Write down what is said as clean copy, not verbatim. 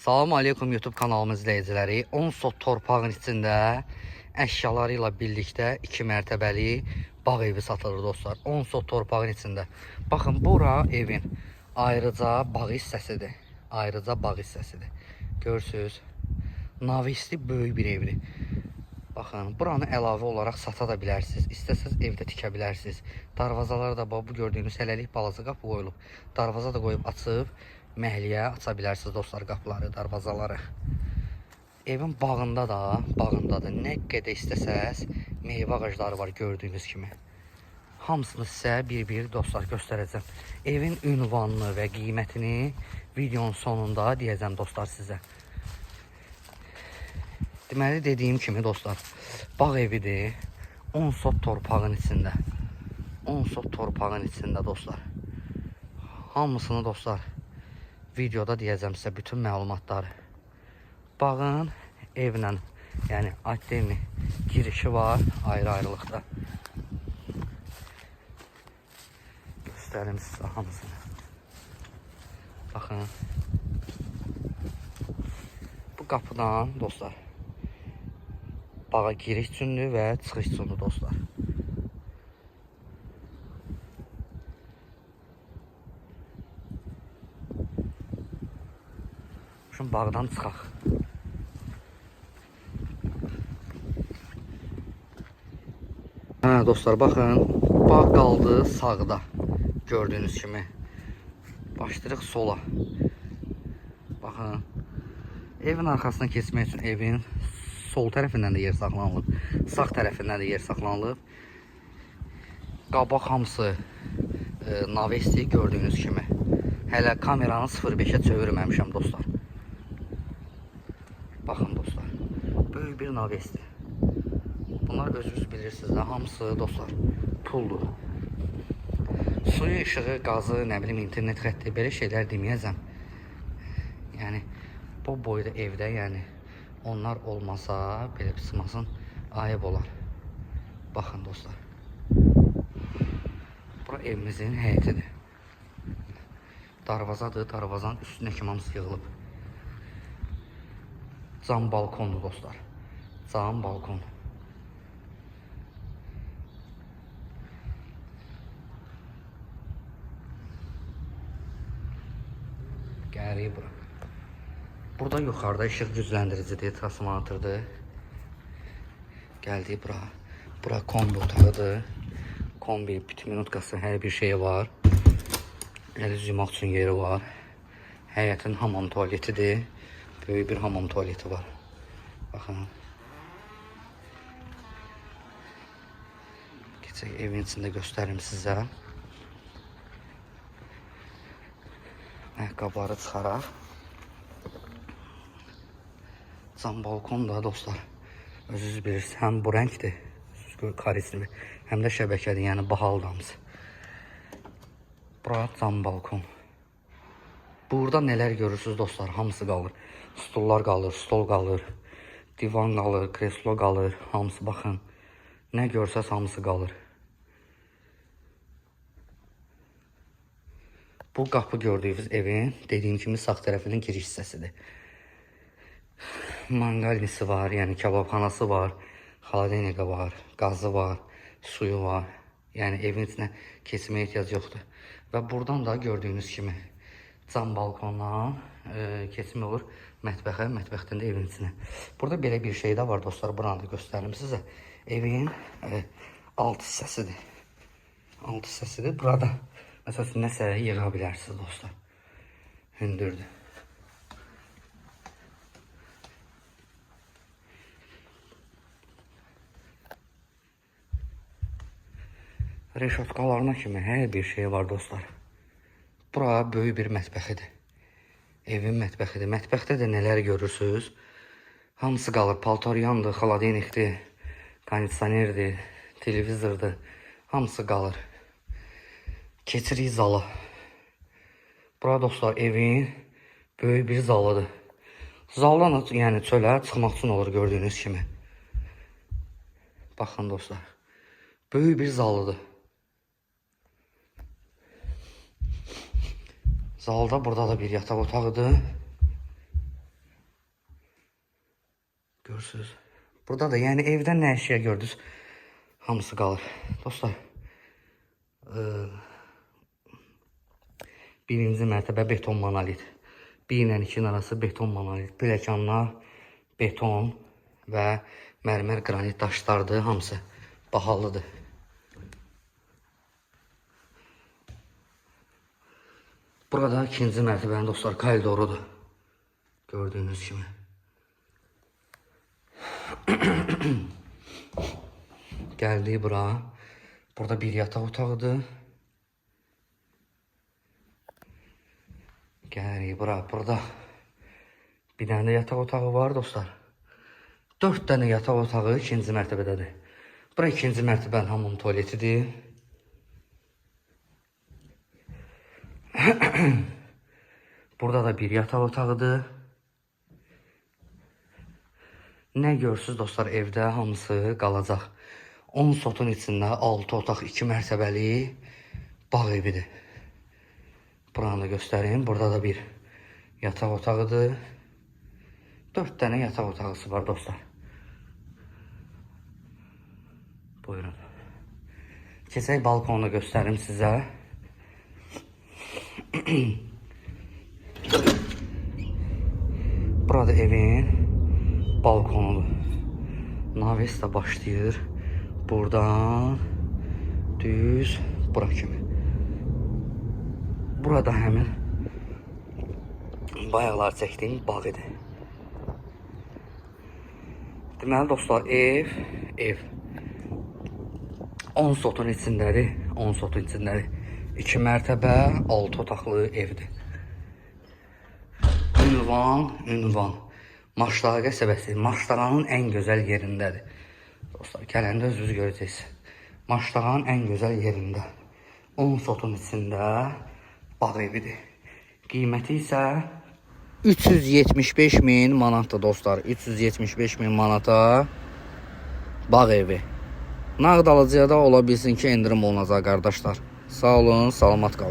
Salam aleykum YouTube kanalımız izləyiciləri. 10 sot torpağın içində əşyaları ilə birlikdə 2 mərtəbəli bağ evi satılır dostlar. 10 sot torpağın içində. Baxın, bura evin ayrıca bağ hissəsidir. Ayrıca bağ hissəsidir. Görürsünüz, navisli böyük bir evdir. Baxın, buranı əlavə olaraq sata da bilərsiniz. İstəsəz evdə tikə bilərsiniz. Darvazalar da bu gördüyünüz hələlik balaca qapı qoyulub. Darvaza da qoyub açıb məhliyə aça bilərsiniz dostlar, qapıları, darvazaları. Evin bağında da nə qədər istəsəz meyvə ağacları var gördüyünüz kimi. Hamısını sizə bir-bir dostlar göstərəcəm. Evin ünvanını və qiymətini videonun sonunda deyəcəm dostlar sizə. Deməli, dediyim kimi dostlar, bağ evidir. 10 sot torpağın içində. 10 sot torpağın içində dostlar. Hamısını dostlar videoda deyəcəm sizə bütün məlumatları. Bağın evlə, yəni atdemi girişi var ayrı-ayrılıqda. Göstərim sizə hamısını. Baxın. Bu qapıdan dostlar bağa giriş üçündür və çıxış üçündür dostlar. Şimdi bağdan çıxaq. Hə dostlar, baxın, bağ qaldı sağda gördüyünüz kimi. Başlayırıq sola. Baxın, evin arxasına keçmək üçün evin sol tərəfindən də yer saxlanılıb, sağ tərəfindən də yer saxlanılıb. Qabaq hamısı navesti gördüyünüz kimi. Hələ kameranı 0.5'ə çevirməmişəm dostlar. Baxın dostlar, böyük bir navesti. Bunlar özünüz bilirsiniz də, hamısı dostlar puldur. Suyu, işığı, qazı, nə bilim, internet xətti, belə şeylər deməyəcəm. Yəni, bu boyda evdə, yəni, onlar olmasa, belə bir sımasın, ayıb olar. Baxın dostlar. Bura evimizin həyətidir. Darvazadır, darvazanın üstünə kimi hamısı yığılıb. Cam balkondur dostlar. Cam balkon. Gəlirik bura. Burada yuxarıda işıq gücləndiricidir, transformatordur. Gəldik bura. Bura kombi otağıdır. Kombi, bütün minutkası, hər bir şey var. Əl yumaq üçün yeri var. Həyətin hamam tualetidir. Böyük bir hamam tualeti var. Baxın. Keçək evin içində göstərim sizə. Ayaqqabıları çıxaraq. Cam balkon da dostlar. Özünüz bilirsiniz, həm bu rəngdir, karisli, həm də şəbəkədir, yəni bahalı damız. Bura cam balkon. Burada nələr görürsünüz dostlar, hamısı qalır. Stullar qalır, stol qalır, divan qalır, kreslo qalır, hamısı baxın. Nə görsəz hamısı qalır. Bu qapı gördüyünüz evin, dediyim kimi, sağ tərəfinin giriş hissəsidir. Mangalnisi var, yəni kebabxanası var, xaladenika var, qazı var, suyu var. Yəni evin içinə keçməyə ehtiyac yoxdur. Və buradan da gördüyünüz kimi cam balkondan keçmə olur mətbəxə, mətbəxdən də evin içinə. Burada belə bir şey də var dostlar, buranı da göstərim sizə. Evin alt hissəsidir. Alt hissəsidir. Burada məsələn nəsə yığa bilərsiniz dostlar. Hündürdür. Reşotkalarına kimi hər bir şey var dostlar. Bura böyük bir mətbəxidir. Evin mətbəxidir. Mətbəxdə də nələr görürsünüz? Hamısı qalır. Paltoryandır, xaladenikdir, kondisionerdir, televizordur. Hamısı qalır. Keçirik zala. Bura dostlar evin böyük bir zalıdır. Zaldan yəni çölə çıxmaq üçün olur gördüyünüz kimi. Baxın dostlar. Böyük bir zalıdır. Zalda burada da bir yataq otağıdır. Görürsünüz. Burada da yəni evdən nə əşya gördünüz, hamısı qalır. Dostlar, birinci mərtəbə beton monolit. 1 ilə 2-nin arası beton monolit. Pilləkənlər beton və mərmər qranit daşlardır. Hamısı bahalıdır. Burada ikinci mərtəbənin dostlar koridorudur. Gördüyünüz kimi. Gəldik bura. Burada bir yataq otağıdır. Gəlirik bura. Burada bir dənə də yataq otağı var dostlar. 4 dənə yataq otağı ikinci mərtəbədədir. Bura ikinci mərtəbənin hamam tualetidir. Burada da bir yataq otağıdır. Nə görürsünüz dostlar, evdə hamısı qalacaq. 10 sotun içində 6 otaq 2 mərtəbəli bağ evidir. Buranı da göstərim. Burada da bir yataq otağıdır. 4 dənə yataq otağısı var dostlar. Buyurun. Keçək balkonu göstərim sizə. Burada evin balkonudur. Naves de başlayır. Buradan düz bura kimi. Burada həmin bayaqlar çəkdiyim bağ idi. Deməli dostlar, ev 10 sotun içindədir. 10 sotun içindədir. 2 mərtəbə 6 otaqlı evdir. Ünvan. Maştağa qəsəbəsi Maştağanın ən gözəl yerindədir. Dostlar, gələndə özünüz görəcəksiniz. Maştağanın ən gözəl yerində. 10 sotun içində bağ evidir. Qiyməti isə 375.000 manatdır dostlar. 375.000 manata bağ evi. Nağd alıcıya da ola bilsin ki, endirim olunacaq qardaşlar. Sağ olun, salamat qalın.